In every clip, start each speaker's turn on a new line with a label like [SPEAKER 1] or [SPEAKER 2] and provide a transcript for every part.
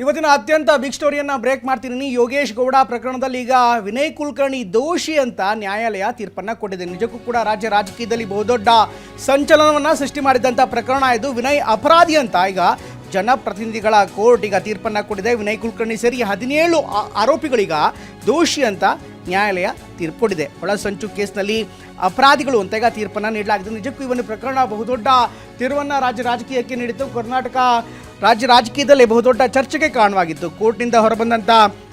[SPEAKER 1] ಇವತ್ತಿನ ಅತ್ಯಂತ big ಸ್ಟೋರಿಯನ್ನು break ಮಾಡ್ತೀನಿ. ಯೋಗೇಶ್ ಗೌಡ ಪ್ರಕರಣದಲ್ಲಿ ಈಗ ವಿನಯ್ ಕುಲಕರ್ಣಿ ದೋಷಿ ಅಂತ ನ್ಯಾಯಾಲಯ ತೀರ್ಪನ್ನು ಕೊಟ್ಟಿದೆ. ನಿಜಕ್ಕೂ ಕೂಡ ರಾಜ್ಯ ರಾಜಕೀಯದಲ್ಲಿ ಬಹುದೊಡ್ಡ ಸಂಚಲನವನ್ನು ಸೃಷ್ಟಿ ಮಾಡಿದಂಥ ಪ್ರಕರಣ ಇದು. ವಿನಯ್ ಅಪರಾಧಿ ಅಂತ ಈಗ ಜನಪ್ರತಿನಿಧಿಗಳ ಕೋರ್ಟ್ ಈಗ ತೀರ್ಪನ್ನು ಕೊಟ್ಟಿದೆ. ವಿನಯ್ ಕುಲಕರ್ಣಿ ಸೇರಿ 17 ಆರೋಪಿಗಳೀಗ ದೋಷಿ ಅಂತ ನ್ಯಾಯಾಲಯ ತೀರ್ಪು ಕೊಟ್ಟಿದೆ. ಒಳಸಂಚು ಕೇಸ್ನಲ್ಲಿ ಅಪರಾಧಿಗಳು ಅಂತ ಈಗ ತೀರ್ಪನ್ನು ನೀಡಲಾಗಿದೆ. ನಿಜಕ್ಕೂ ಈ ಒಂದು ಪ್ರಕರಣ ಬಹುದೊಡ್ಡ ತಿರುವನ್ನು ರಾಜ್ಯ ರಾಜಕೀಯಕ್ಕೆ ನೀಡಿತು. ಕರ್ನಾಟಕ ರಾಜ್ಯ ರಾಜಕೀಯದಲ್ಲಿ ಬಹುದೊಡ್ಡ ಚರ್ಚೆಗೆ ಕಾರಣವಾಗಿತ್ತು. ಕೋರ್ಟ್ನಿಂದ ಹೊರಬಂದಂಥ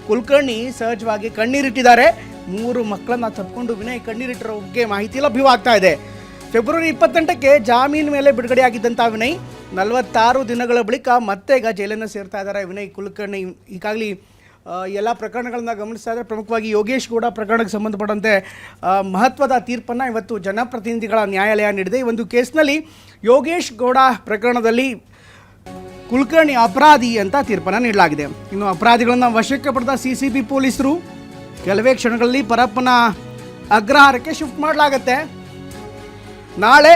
[SPEAKER 1] ಕುಲಕರ್ಣಿ ಸಹಜವಾಗಿ ಕಣ್ಣೀರಿಟ್ಟಿದ್ದಾರೆ. 3 ಮಕ್ಕಳನ್ನು ತಪ್ಪಿಕೊಂಡು ವಿನಯ್ ಕಣ್ಣೀರಿಟ್ಟಿರೋ ಬಗ್ಗೆ ಮಾಹಿತಿ ಲಭ್ಯವಾಗ್ತಾ ಇದೆ. ಫೆಬ್ರವರಿ 28ಕ್ಕೆ ಜಾಮೀನು ಮೇಲೆ ಬಿಡುಗಡೆಯಾಗಿದ್ದಂಥ ವಿನಯ್ 46 ದಿನಗಳ ಬಳಿಕ ಮತ್ತೆ ಈಗ ಜೈಲನ್ನು ಸೇರ್ತಾ ಇದ್ದಾರೆ. ವಿನಯ್ ಕುಲಕರ್ಣಿ ಈಗಾಗಲೇ ಎಲ್ಲ ಪ್ರಕರಣಗಳನ್ನು ಗಮನಿಸ್ತಾ ಇದ್ದಾರೆ. ಪ್ರಮುಖವಾಗಿ ಯೋಗೇಶ್ ಗೌಡ ಪ್ರಕರಣಕ್ಕೆ ಸಂಬಂಧಪಟ್ಟಂತೆ ಮಹತ್ವದ ತೀರ್ಪನ್ನು ಇವತ್ತು ಜನಪ್ರತಿನಿಧಿಗಳ ನ್ಯಾಯಾಲಯ ನೀಡಿದೆ. ಈ ಒಂದು ಕೇಸ್ನಲ್ಲಿ ಯೋಗೇಶ್ ಗೌಡ ಪ್ರಕರಣದಲ್ಲಿ ಕುಲಕರ್ಣಿ ಅಪರಾಧಿ ಅಂತ ತೀರ್ಪನ್ನು ನೀಡಲಾಗಿದೆ. ಇನ್ನು ಅಪರಾಧಿಗಳನ್ನು ವಶಕ್ಕೆ ಪಡೆದ CCB ಪೊಲೀಸರು ಕೆಲವೇ ಕ್ಷಣಗಳಲ್ಲಿ ಪರಪ್ಪನ ಅಗ್ರಹಾರಕ್ಕೆ ಶಿಫ್ಟ್ ಮಾಡಲಾಗುತ್ತೆ. ನಾಳೆ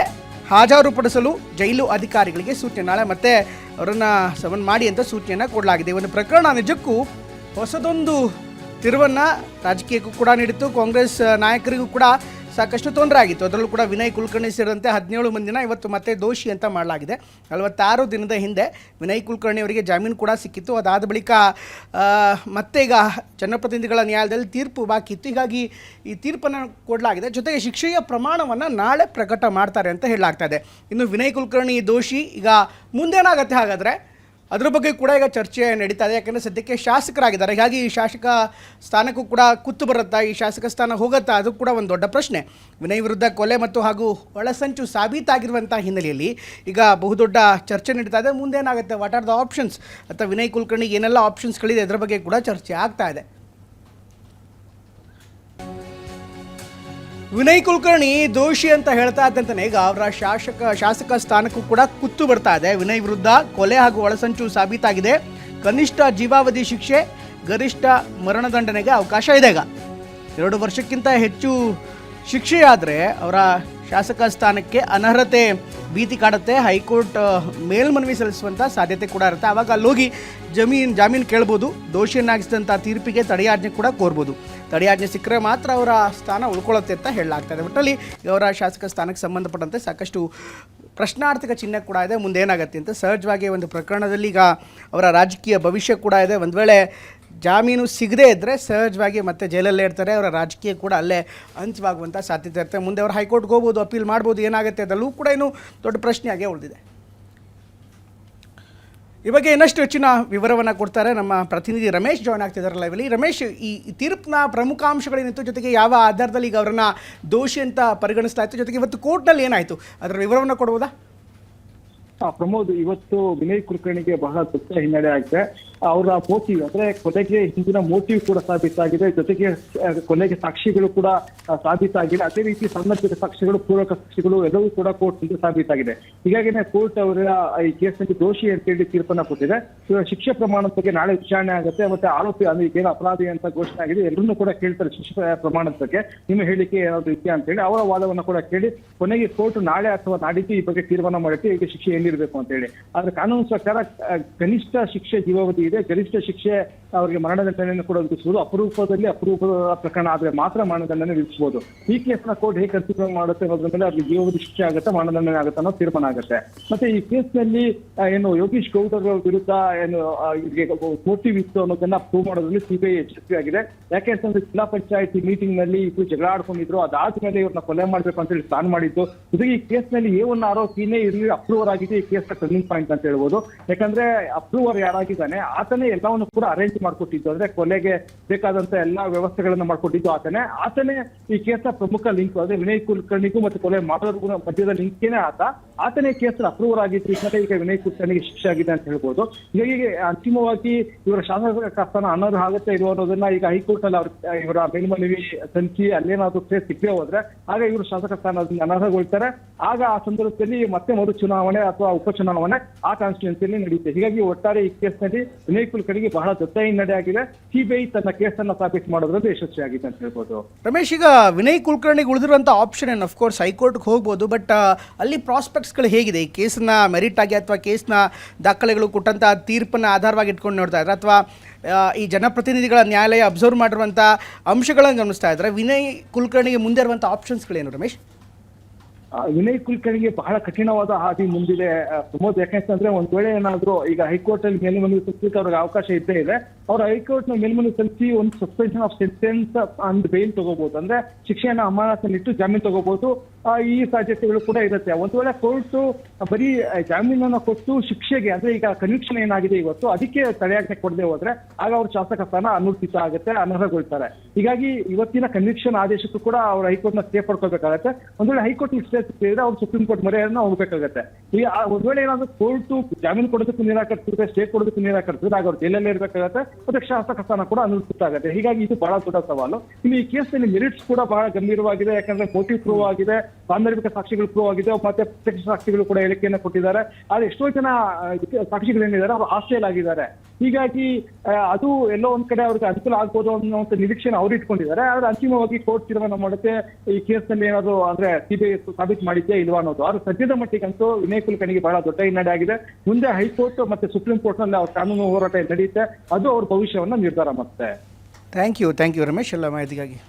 [SPEAKER 1] ಹಾಜರುಪಡಿಸಲು ಜೈಲು ಅಧಿಕಾರಿಗಳಿಗೆ ಸೂಚನೆ, ನಾಳೆ ಮತ್ತೆ ಅವರನ್ನು ಸಮನ್ ಮಾಡಿ ಅಂತ ಸೂಚನೆಯನ್ನು ಕೊಡಲಾಗಿದೆ. ಒಂದು ಪ್ರಕರಣ ನಿಜಕ್ಕೂ ಹೊಸದೊಂದು ತಿರುವನ್ನು ರಾಜಕೀಯಕ್ಕೂ ಕೂಡ ನೀಡಿತ್ತು. ಕಾಂಗ್ರೆಸ್ ನಾಯಕರಿಗೂ ಕೂಡ ಸಾಕಷ್ಟು ತೊಂದರೆ ಆಗಿತ್ತು. ಅದರಲ್ಲೂ ಕೂಡ ವಿನಯ್ ಕುಲಕರ್ಣಿ ಸೇರಿದಂತೆ 17 ಮಂದಿನ ಇವತ್ತು ಮತ್ತೆ ದೋಷಿ ಅಂತ ಮಾಡಲಾಗಿದೆ. 46 ದಿನದ ಹಿಂದೆ ವಿನಯ್ ಕುಲಕರ್ಣಿ ಅವರಿಗೆ ಜಾಮೀನು ಕೂಡ ಸಿಕ್ಕಿತ್ತು. ಅದಾದ ಬಳಿಕ ಮತ್ತೆ ಈಗ ಜನಪ್ರತಿನಿಧಿಗಳ ನ್ಯಾಯಾಲಯದಲ್ಲಿ ತೀರ್ಪು ಬಾಕಿ ಇತ್ತು. ಹೀಗಾಗಿ ಈ ತೀರ್ಪನ್ನು ಕೊಡಲಾಗಿದೆ. ಜೊತೆಗೆ ಶಿಕ್ಷೆಯ ಪ್ರಮಾಣವನ್ನು ನಾಳೆ ಪ್ರಕಟ ಮಾಡ್ತಾರೆ ಅಂತ ಹೇಳಲಾಗ್ತಾ ಇದೆ. ಇನ್ನು ವಿನಯ್ ಕುಲಕರ್ಣಿ ದೋಷಿ, ಈಗ ಮುಂದೇನಾಗತ್ತೆ ಹಾಗಾದರೆ ಅದ್ರ ಬಗ್ಗೆ ಕೂಡ ಈಗ ಚರ್ಚೆ ನಡೀತಾ ಇದೆ. ಯಾಕೆಂದರೆ ಸದ್ಯಕ್ಕೆ ಶಾಸಕರಾಗಿದ್ದಾರೆ. ಹೀಗಾಗಿ ಈ ಶಾಸಕ ಸ್ಥಾನಕ್ಕೂ ಕೂಡ ಕುತ್ತು ಬರುತ್ತಾ, ಈ ಶಾಸಕ ಸ್ಥಾನ ಹೋಗುತ್ತಾ, ಅದು ಕೂಡ ಒಂದು ದೊಡ್ಡ ಪ್ರಶ್ನೆ. ವಿನಯ್ ವಿರುದ್ಧ ಕೊಲೆ ಹಾಗೂ ಒಳಸಂಚು ಸಾಬೀತಾಗಿರುವಂಥ ಹಿನ್ನೆಲೆಯಲ್ಲಿ ಈಗ ಬಹುದೊಡ್ಡ ಚರ್ಚೆ ನಡೀತಾ ಇದೆ. ಮುಂದೇನಾಗುತ್ತೆ, ವಾಟ್ ಆರ್ ದ ಆಪ್ಷನ್ಸ್ ಅಥವಾ ವಿನಯ್ ಕುಲಕರ್ಣಿಗೆ ಏನೆಲ್ಲ ಆಪ್ಷನ್ಸ್ಗಳಿದೆ ಅದರ ಬಗ್ಗೆ ಕೂಡ ಚರ್ಚೆ ಆಗ್ತಾ ಇದೆ. ವಿನಯ್ ಕುಲಕರ್ಣಿ ದೋಷಿ ಅಂತ ಹೇಳ್ತಾ ಇದ್ದಂತಾನೆ ಈಗ ಅವರ ಶಾಸಕ ಸ್ಥಾನಕ್ಕೂ ಕೂಡ ಕುತ್ತು ಬರ್ತಾ ಇದೆ. ವಿನಯ್ ವಿರುದ್ಧ ಕೊಲೆ ಹಾಗೂ ಒಳಸಂಚು ಸಾಬೀತಾಗಿದೆ. ಕನಿಷ್ಠ ಜೀವಾವಧಿ ಶಿಕ್ಷೆ, ಗರಿಷ್ಠ ಮರಣದಂಡನೆಗೆ ಅವಕಾಶ ಇದೆ. ಈಗ 2 ವರ್ಷಕ್ಕಿಂತ ಹೆಚ್ಚು ಶಿಕ್ಷೆಯಾದರೆ ಅವರ ಶಾಸಕ ಸ್ಥಾನಕ್ಕೆ ಅನರ್ಹತೆ ಭೀತಿ ಕಾಡುತ್ತೆ. ಹೈಕೋರ್ಟ್ ಮೇಲ್ಮನವಿ ಸಲ್ಲಿಸುವಂಥ ಸಾಧ್ಯತೆ ಕೂಡ ಇರುತ್ತೆ. ಆವಾಗ ಅಲ್ಲೋಗಿ ಜಾಮೀನು ಕೇಳ್ಬೋದು. ದೋಷಿಯನ್ನಾಗಿಸಿದಂಥ ತೀರ್ಪಿಗೆ ತಡೆಯಾಜ್ಞೆ ಕೂಡ ಕೋರ್ಬೋದು. ತಡೆಯಾಜ್ಞೆ ಸಿಕ್ಕರೆ ಮಾತ್ರ ಅವರ ಸ್ಥಾನ ಉಳ್ಕೊಳ್ಳುತ್ತೆ ಅಂತ ಹೇಳಲಾಗ್ತದೆ. ಒಟ್ಟಲ್ಲಿ ಅವರ ಶಾಸಕ ಸ್ಥಾನಕ್ಕೆ ಸಂಬಂಧಪಟ್ಟಂತೆ ಸಾಕಷ್ಟು ಪ್ರಶ್ನಾರ್ಥಕ ಚಿಹ್ನೆ ಕೂಡ ಇದೆ. ಮುಂದೇನಾಗತ್ತೆ ಅಂತ ಸಹಜವಾಗಿ ಒಂದು ಪ್ರಕರಣದಲ್ಲಿ ಈಗ ಅವರ ರಾಜಕೀಯ ಭವಿಷ್ಯ ಕೂಡ ಇದೆ. ಒಂದು ವೇಳೆ ಜಾಮೀನು ಸಿಗದೇ ಇದ್ದರೆ ಸಹಜವಾಗಿ ಮತ್ತೆ ಜೈಲಲ್ಲೇ ಇರ್ತಾರೆ. ಅವರ ರಾಜಕೀಯ ಕೂಡ ಅಲ್ಲೇ ಅಂತ್ಯವಾಗುವಂಥ ಸಾಧ್ಯತೆ ಇರುತ್ತೆ. ಮುಂದೆ ಅವರು ಹೈಕೋರ್ಟ್ಗೆ ಹೋಗ್ಬೋದು, ಅಪೀಲ್ ಮಾಡ್ಬೋದು. ಏನಾಗುತ್ತೆ ಅದಲ್ಲೂ ಕೂಡ ಇನ್ನೂ ದೊಡ್ಡ ಪ್ರಶ್ನೆಯಾಗೇ ಉಳಿದಿದೆ. ಈ ಬಗ್ಗೆ ಇನ್ನಷ್ಟು ಹೆಚ್ಚಿನ ವಿವರವನ್ನು ಕೊಡ್ತಾರೆ ನಮ್ಮ ಪ್ರತಿನಿಧಿ ರಮೇಶ್ ಜಾಯ್ನ್ ಆಗ್ತಿದ್ದಾರೆ ಲೈವಲ್ಲಿ. ರಮೇಶ್, ಈ ತೀರ್ಪಿನ ಪ್ರಮುಖ ಅಂಶಗಳೇನಿತ್ತು, ಜೊತೆಗೆ ಯಾವ ಆಧಾರದಲ್ಲಿ ಈಗ ಅವರನ್ನು ದೋಷಿ ಅಂತ ಪರಿಗಣಿಸ್ತಾ ಇತ್ತು, ಜೊತೆಗೆ ಇವತ್ತು ಕೋರ್ಟ್ನಲ್ಲಿ ಏನಾಯಿತು ಅದರ ವಿವರವನ್ನು ಕೊಡ್ಬೋದಾ?
[SPEAKER 2] ಪ್ರಮೋದ್, ಇವತ್ತು ವಿನಯ್ ಕುಲಕರ್ಣಿಗೆ ಬಹಳ ದೊಡ್ಡ ಹಿನ್ನಡೆ ಆಗಿದೆ. ಅವರ ಮೋಟಿವ್ ಅಂದ್ರೆ ಕೊಲೆಗೆ ಹಿಂದಿನ ಮೋಟಿವ್ ಕೂಡ ಸಾಬೀತಾಗಿದೆ. ಜೊತೆಗೆ ಕೊಲೆಗೆ ಸಾಕ್ಷಿಗಳು ಕೂಡ ಸಾಬೀತಾಗಿದೆ. ಅದೇ ರೀತಿ ಸಣ್ಣಪುಟ್ಟ ಸಾಕ್ಷಿಗಳು, ಪೂರಕ ಸಾಕ್ಷಿಗಳು ಎಲ್ಲವೂ ಕೂಡ ಕೋರ್ಟ್ ಮುಂದೆ ಸಾಬೀತಾಗಿದೆ. ಹೀಗಾಗಿನೇ ಕೋರ್ಟ್ ಅವರ ಈ ಕೇಸ್ನಲ್ಲಿ ದೋಷಿ ಅಂತೇಳಿ ತೀರ್ಪನ್ನ ಕೊಟ್ಟಿದೆ. ಇವರ ಶಿಕ್ಷೆ ಪ್ರಮಾಣದ ಬಗ್ಗೆ ನಾಳೆ ವಿಚಾರಣೆ ಆಗುತ್ತೆ. ಮತ್ತೆ ಆರೋಪಿ ಅಂದ್ರೆ ಏನು ಅಪರಾಧಿ ಅಂತ ಘೋಷಣೆ ಆಗಿದೆ. ಎಲ್ಲರನ್ನೂ ಕೂಡ ಕೇಳ್ತಾರೆ ಶಿಕ್ಷೆ ಪ್ರಮಾಣದ ಬಗ್ಗೆ, ನಿಮ್ಮ ಹೇಳಿಕೆ ಏನಾದ್ರು ಇದೆಯಾ ಅಂತ ಹೇಳಿ ಅವರ ವಾದವನ್ನ ಕೂಡ ಕೇಳಿ ಕೊನೆಗೆ ಕೋರ್ಟ್ ನಾಳೆ ಅಥವಾ ನಾಡಿದ್ದು ಈ ಬಗ್ಗೆ ತೀರ್ಮಾನ ಮಾಡುತ್ತೆ ಈಗ ಶಿಕ್ಷೆ ಏನಿರಬೇಕು ಅಂತ ಹೇಳಿ. ಆದ್ರೆ ಕಾನೂನು ಪ್ರಕಾರ ಕನಿಷ್ಠ ಶಿಕ್ಷೆ ಜೀವಾವಧಿ ಇದೆ, ಗರಿಷ್ಠ ಶಿಕ್ಷೆ ಅವರಿಗೆ ಮರಣದಂಡನೆಯನ್ನು ಕೂಡ ವಿಧಿಸಬಹುದು. ಅಪರೂಪದ ಪ್ರಕರಣ ಆದ್ರೆ ಮಾತ್ರ ಮರಣದಂಡನೆ ವಿಧಿಸಬಹುದು. ಈ ಕೇಸ್ನ ಕೋರ್ಟ್ ಹೇಗೆ ಕನ್ಸಿಡರ್ ಮಾಡುತ್ತೆ ಅನ್ನೋದ್ರ ಮೇಲೆ ಅವ್ರಿಗೆ ಜೀವಾವಧಿ ಶಿಕ್ಷೆ ಆಗುತ್ತೆ, ಮರಣದಂಡನೆ ಆಗುತ್ತೆ ಅನ್ನೋ ತೀರ್ಮಾನ ಆಗುತ್ತೆ. ಮತ್ತೆ ಈ ಕೇಸ್ನಲ್ಲಿ ಏನು ಯೋಗೇಶ್ ಗೌಡರ ವಿರುದ್ಧ ಏನು ಮೋಟಿವ್ ಇತ್ತು ಅನ್ನೋದನ್ನ ಪ್ರೂವ್ ಮಾಡೋದ್ರಲ್ಲಿ CBI ಯಶಸ್ವಿಯಾಗಿದೆ. ಯಾಕೆಂತಂದ್ರೆ ಜಿಲ್ಲಾ ಪಂಚಾಯತಿ ಮೀಟಿಂಗ್ ನಲ್ಲಿ ಇಬ್ಬರು ಜಗಳ ಆಡ್ಕೊಂಡಿದ್ರು. ಅದಾದ್ಮೇಲೆ ಇವ್ರನ್ನ ಕೊಲೆ ಮಾಡ್ಬೇಕು ಅಂತ ಹೇಳಿ ಪ್ಲಾನ್ ಮಾಡಿದ್ದು. ಜೊತೆಗೆ ಈ ಕೇಸ್ನಲ್ಲಿ A1 ಆರೋಪಿನೇ ಇರಲಿ ಅಪ್ರೂವರ್ ಆಗಿದೆ. ಈ ಕೇಸ್ ಟರ್ನಿಂಗ್ ಪಾಯಿಂಟ್ ಅಂತ ಹೇಳ್ಬೋದು. ಯಾಕಂದ್ರೆ ಅಪ್ರೂವರ್ ಯಾರಾಗಿದ್ದಾನೆ ಆತನೇ ಎಲ್ಲವನ್ನು ಕೂಡ ಅರೇಂಜ್ ಮಾಡ್ಕೊಟ್ಟಿದ್ದು. ಅಂದ್ರೆ ಕೊಲೆಗೆ ಬೇಕಾದಂತ ಎಲ್ಲಾ ವ್ಯವಸ್ಥೆಗಳನ್ನ ಮಾಡ್ಕೊಟ್ಟಿದ್ದು ಆತನೇ ಈ ಕೇಸ್ನ ಪ್ರಮುಖ ಲಿಂಕ್. ಅಂದ್ರೆ ವಿನಯ್ ಕುಲಕರ್ಣಿಗೂ ಮತ್ತೆ ಕೊಲೆ ಮಾಡೋರ್ಗೂ ಮಧ್ಯದ ಲಿಂಕೇನೆ ಆತನೇ ಕೇಸ್ ಅಪ್ರೂವರ್ ಆಗಿದ್ದು. ಈಗ ವಿನಯ್ ಕುಲಕರ್ಣಿಗೆ ಶಿಕ್ಷೆ ಆಗಿದೆ ಅಂತ ಹೇಳ್ಬೋದು. ಹೀಗಾಗಿ ಅಂತಿಮವಾಗಿ ಇವರ ಶಾಸಕ ಸ್ಥಾನ ಅನರ್ಹ ಆಗುತ್ತೆ ಇರುವ ಅನ್ನೋದನ್ನ ಈಗ ಹೈಕೋರ್ಟ್ ನಲ್ಲಿ ಇವರ ಮೇಲ್ಮನವಿ ಸಲ್ಲಿಸಿ ಅಲ್ಲೇನಾದ್ರೂ ಕೇಸ್ ಸಿಕ್ಕೇ ಹೋದ್ರೆ ಆಗ ಇವರು ಶಾಸಕ ಸ್ಥಾನ ಅನರ್ಹಗೊಳ್ತಾರೆ. ಆಗ ಆ ಸಂದರ್ಭದಲ್ಲಿ ಮತ್ತೆ ಮರು ಚುನಾವಣೆ ಅಥವಾ ಉಪಚುನಾವಣೆ ಆ ಕಾನ್ಸ್ಟಿಟ್ಯೂನ್ಸಿಯಲ್ಲಿ ನಡೆಯುತ್ತೆ. ಹೀಗಾಗಿ ಒಟ್ಟಾರೆ ಈ ಕೇಸ್ನಲ್ಲಿ ವಿನಯ್ ಕುಲಕರ್ಣಿಗೆ ಬಹಳ ದೊಡ್ಡ ಹಿನ್ನಡೆ ಆಗಿದೆ. CBI ತನ್ನ ಕೇಸನ್ನ ಸಾಬೀತು ಮಾಡೋದ್ರಲ್ಲಿ ಯಶಸ್ವಿಯಾಗಿದೆ ಅಂತ ಹೇಳ್ಬೋದು.
[SPEAKER 1] ರಮೇಶ್, ಈಗ ವಿನಯ್ ಕುಲಕರ್ಣಿಗೆ ಉಳಿದಿರುವಂಥ ಆಪ್ಷನ್ ಏನು? ಅಫ್ಕೋರ್ಸ್ ಹೈಕೋರ್ಟ್ಗೆ ಹೋಗ್ಬೋದು, ಬಟ್ ಅಲ್ಲಿ ಪ್ರಾಸ್ಪೆಕ್ಟ್ ಪ್ರಾಸ್ಪೆಕ್ಟ್ಸ್ಗಳು ಹೇಗಿದೆ ಈ ಕೇಸನ್ನ ಮೆರಿಟ್ ಆಗಿ ಅಥವಾ ಕೇಸ್ನ ದಾಖಲೆಗಳು ಕೊಟ್ಟಂಥ ತೀರ್ಪನ್ನು ಆಧಾರವಾಗಿ ಇಟ್ಕೊಂಡು ನೋಡ್ತಾ ಇದ್ದಾರೆ ಅಥವಾ ಈ ಜನಪ್ರತಿನಿಧಿಗಳ ನ್ಯಾಯಾಲಯ ಅಬ್ಸರ್ವ್ ಮಾಡಿರುವಂಥ ಅಂಶಗಳನ್ನು ಗಮನಿಸ್ತಾ ಇದ್ದಾರೆ ವಿನಯ್ ಕುಲಕರ್ಣಿಗೆ ಮುಂದೆ ಇರುವಂಥ ಆಪ್ಷನ್ಸ್ಗಳೇನು ರಮೇಶ್?
[SPEAKER 2] ವಿನಯ್ ಕುಲಕರ್ಣಿಗೆ ಬಹಳ ಕಠಿಣವಾದ ಹಾದಿ ಮುಂದಿದೆ ಪ್ರಮೋದ್. ಯಾಕೆಂತಂದ್ರೆ ಒಂದ್ ವೇಳೆ ಏನಾದ್ರು ಈಗ ಹೈಕೋರ್ಟ್ ಅಲ್ಲಿ ಮೇಲ್ಮನವಿ ಸಲ್ಲಿಸಲಿಕ್ಕೆ ಅವ್ರಿಗೆ ಅವಕಾಶ ಇದ್ದೇ ಇದೆ. ಅವ್ರು ಹೈಕೋರ್ಟ್ ನ ಮೇಲ್ಮನವಿ ಸಲ್ಲಿಸಿ ಒಂದು suspension of sentence and bail ತಗೋಬಹುದು, ಅಂದ್ರೆ ಶಿಕ್ಷೆಯನ್ನ ಅಮಾನತಿನಲ್ಲಿಟ್ಟು ಜಾಮೀನು ತಗೋಬಹುದು. ಈ ಸಾಧ್ಯತೆಗಳು ಕೂಡ ಇರುತ್ತೆ. ಒಂದ್ ವೇಳೆ ಕೋರ್ಟ್ ಬರೀ ಜಾಮೀನನ್ನ ಕೊಟ್ಟು ಶಿಕ್ಷೆಗೆ ಅಂದ್ರೆ ಈಗ ಕನ್ವಿಕ್ಷನ್ ಏನಾಗಿದೆ ಇವತ್ತು ಅದಕ್ಕೆ ತಡೆಯಾಜ್ಞೆ ಕೊಡದೆ ಹೋದ್ರೆ ಆಗ ಅವ್ರ ಶಾಸಕ ಸ್ಥಾನ ಅನುಚಿತ ಆಗುತ್ತೆ, ಅನರ್ಹಗೊಳ್ತಾರೆ. ಹೀಗಾಗಿ ಇವತ್ತಿನ ಕನ್ವಿಕ್ಷನ್ ಆದೇಶಕ್ಕೂ ಕೂಡ ಅವ್ರು ಹೈಕೋರ್ಟ್ ನ ಸ್ಟೇ ಪಡ್ಕೋಬೇಕಾಗತ್ತೆ. ಒಂದ್ ವೇಳೆ ಹೈಕೋರ್ಟ್ ಸ್ಟೇ ಸಿಕ್ಕಿದ್ರೆ ಅವ್ರು ಸುಪ್ರೀಂ ಕೋರ್ಟ್ ಮೊರೆಯನ್ನ ಹೋಗ್ಬೇಕಾಗತ್ತೆ. ಈಗ ಒಂದ್ ವೇಳೆ ಏನಾದ್ರು ಕೋರ್ಟ್ ಜಾಮೀನು ಕೊಡೋದಕ್ಕೂ ನಿರಾಕರಿಸಿದ್ರೆ, ಸ್ಟೇ ಕೊಡೋದಕ್ಕೂ ನಿರಾಕರಿಸಿದ್ರೆ ಆಗ ಅವ್ರು ಜೈಲಲ್ಲೇ ಇರ್ಬೇಕಾಗತ್ತೆ, ಮತ್ತೆ ಶಾಸಕ ಸ್ಥಾನ ಕೂಡ ಅನುಚಿತ ಆಗುತ್ತೆ. ಹೀಗಾಗಿ ಇದು ಬಹಳ ದೊಡ್ಡ ಸವಾಲು. ಇನ್ನು ಈ ಕೇಸ್ನಲ್ಲಿ ಮೆರಿಟ್ಸ್ ಕೂಡ ಬಹಳ ಗಂಭೀರವಾಗಿದೆ. ಯಾಕಂದ್ರೆ ಮೋಟಿವ್ ಪ್ರೂವ್ ಆಗಿದೆ, ಸಾಂದರ್ಭಿಕ ಸಾಕ್ಷಿಗಳು ಪ್ರೂವ್ ಆಗಿದೆ, ಮತ್ತೆ ಪ್ರತ್ಯಕ್ಷ ಸಾಕ್ಷಿಗಳು ಕೂಡ ಹೇಳಿಕೆಯನ್ನು ಕೊಟ್ಟಿದ್ದಾರೆ. ಆದ್ರೆ ಎಷ್ಟೋ ಜನ ಸಾಕ್ಷಿಗಳೇನಿದ್ದಾರೆ ಅವರು ಹಾಸ್ಟೆಲ್ ಆಗಿದ್ದಾರೆ. ಹೀಗಾಗಿ ಅದು ಎಲ್ಲೋ ಒಂದ್ ಕಡೆ ಅವ್ರಿಗೆ ಅನುಕೂಲ ಆಗ್ಬೋದು ಅನ್ನೋ ನಿರೀಕ್ಷೆನ ಅವ್ರು ಇಟ್ಕೊಂಡಿದ್ದಾರೆ. ಆದ್ರೆ ಅಂತಿಮವಾಗಿ ಕೋರ್ಟ್ ತೀರ್ಮಾನ ಮಾಡುತ್ತೆ ಈ ಕೇಸ್ನಲ್ಲಿ ಏನಾದ್ರು ಅಂದ್ರೆ ಸಿಬಿಐ ಸಾಬೀತು ಮಾಡಿದ್ಯಾ ಇಲ್ವಾ ಅನ್ನೋದು. ಆದ್ರೆ ಸದ್ಯದ ಮಟ್ಟಿಗಂತೂ ವಿನಯ್ ಕುಲಕರ್ಣಿಗೆ ಬಹಳ ದೊಡ್ಡ ಹಿನ್ನಡೆ ಆಗಿದೆ. ಮುಂದೆ ಹೈಕೋರ್ಟ್ ಮತ್ತೆ ಸುಪ್ರೀಂ ಕೋರ್ಟ್ ನಲ್ಲಿ ಅವ್ರ ಕಾನೂನು ಹೋರಾಟ ನಡೆಯುತ್ತೆ, ಅದು ಅವ್ರ ಭವಿಷ್ಯವನ್ನ ನಿರ್ಧಾರ ಮಾಡುತ್ತೆ.
[SPEAKER 1] ಥ್ಯಾಂಕ್ ಯು ರಮೇಶ್ ಎಲ್ಲ ಮಾಹಿತಿಗಾಗಿ.